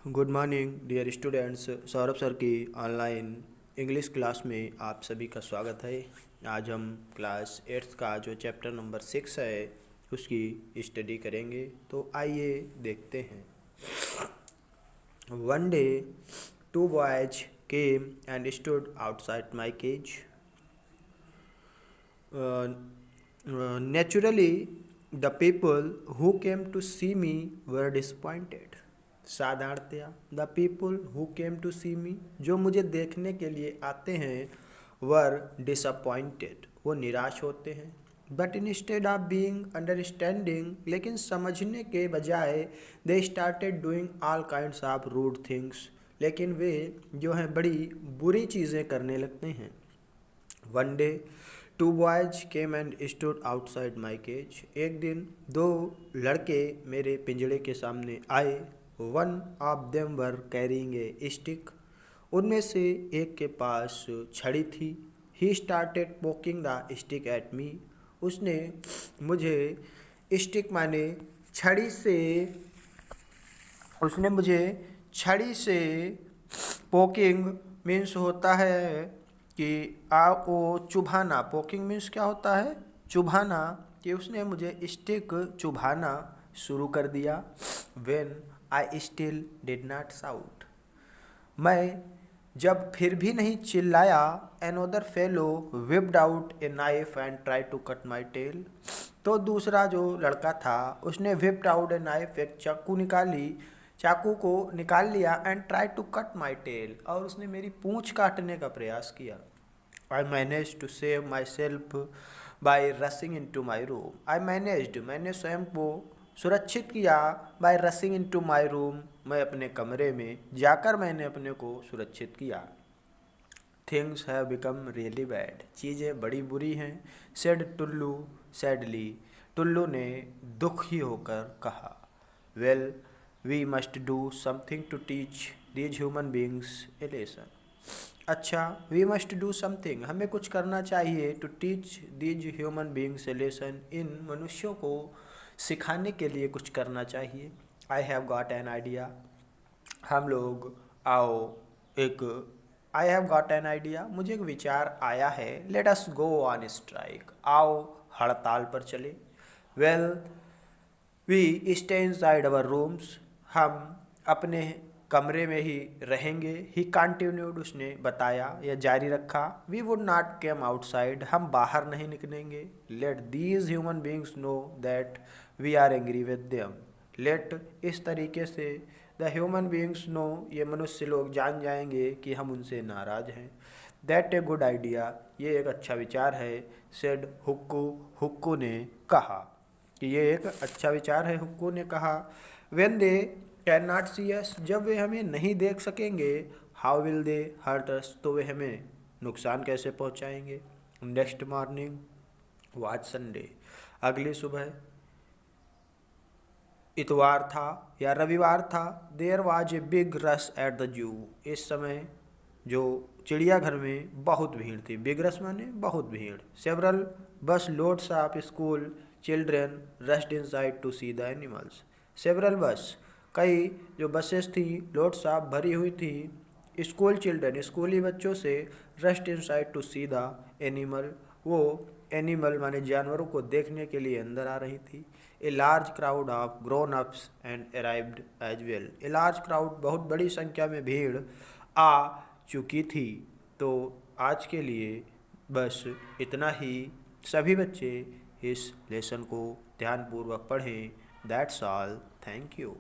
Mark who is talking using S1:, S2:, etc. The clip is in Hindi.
S1: Good morning dear students. Saurabh sir की ऑनलाइन इंग्लिश क्लास में आप सभी का स्वागत है। आज हम क्लास 8th का जो चैप्टर नंबर 6 है उसकी स्टडी करेंगे। तो आइए देखते हैं। One day two boys came and stood outside my cage. Naturally, the people who came to see me were disappointed. साधारणतया the people who came to see me, जो मुझे देखने के लिए आते हैं, वर डिसअपॉइंटेड, वो निराश होते हैं। But instead of being understanding, लेकिन समझने के बजाय they started doing all kinds of rude things, लेकिन वे जो हैं बड़ी बुरी चीज़ें करने लगते हैं। One day two boys came and stood outside my cage. एक दिन दो लड़के मेरे पिंजड़े के सामने आए। One of them were carrying a stick, उनमें से एक के पास छड़ी थी। He started poking the stick at me, उसने मुझे स्टिक माने छड़ी से, उसने मुझे छड़ी से, पोकिंग मीन्स होता है कि वो चुभाना। पोकिंग मीन्स क्या होता है? चुभाना। कि उसने मुझे स्टिक चुभाना शुरू कर दिया। When I still did not shout, मैं जब फिर भी नहीं चिल्लाया, another fellow whipped out a knife and try to cut my tail, तो दूसरा जो लड़का था उसने विप्ड आउट ए नाइफ, एक चाकू को निकाल लिया, and try to cut my tail, और उसने मेरी पूंछ काटने का प्रयास किया। I manage to save myself by rushing into my room. I managed, मैंने स्वयं को सुरक्षित किया, by rushing into my room, मैं अपने कमरे में जाकर मैंने अपने को सुरक्षित किया। Things have become really bad, चीज़ें बड़ी बुरी हैं। सेड टुल्लू सैडली, टुल्लू ने दुखी होकर कहा। Well we must do something to teach these human beings a lesson. अच्छा, वी मस्ट डू समथिंग, हमें कुछ करना चाहिए, to teach these human beings a lesson, इन मनुष्यों को सिखाने के लिए कुछ करना चाहिए। I have got an idea, हम लोग आओ एक, I have got an idea, मुझे एक विचार आया है। Let us go on strike, आओ हड़ताल पर चले। Well we stay inside our rooms, हम अपने कमरे में ही रहेंगे। ही कंटिन्यूड, उसने बताया या जारी रखा। We would not came outside, हम बाहर नहीं निकलेंगे। Let these human beings know that we are angry with them, let, इस तरीके से, द ह्यूमन बींग्स नो, ये मनुष्य लोग जान जाएंगे कि हम उनसे नाराज़ हैं। दैट ए गुड आइडिया, ये एक अच्छा विचार है। सेड हुक्कू, हुक्कू ने कहा कि ये एक अच्छा विचार है, हुक्कू ने कहा। When they can not see us, जब वे हमें नहीं देख सकेंगे, how will they hurt us, तो वे हमें नुकसान कैसे पहुंचाएंगे। नेक्स्ट मॉर्निंग वाज संडे, अगली सुबह इतवार था या रविवार था। There was a big rush at the zoo, इस समय जो चिड़ियाघर में बहुत भीड़ थी। बिग रश माने बहुत भीड़। Several bus loads of school children rushed inside to see the animals, several bus, कई जो बसेस थी, लोड्स ऑफ भरी हुई थी, स्कूल चिल्ड्रेन स्कूली बच्चों से, rushed inside to see the animal, वो एनिमल माने जानवरों को देखने के लिए अंदर आ रही थी। A large crowd of grown ups and arrived as well, a large crowd, बहुत बड़ी संख्या में भीड़ आ चुकी थी। तो आज के लिए बस इतना ही। सभी बच्चे इस लेसन को ध्यानपूर्वक पढ़ें। That's all, thank you.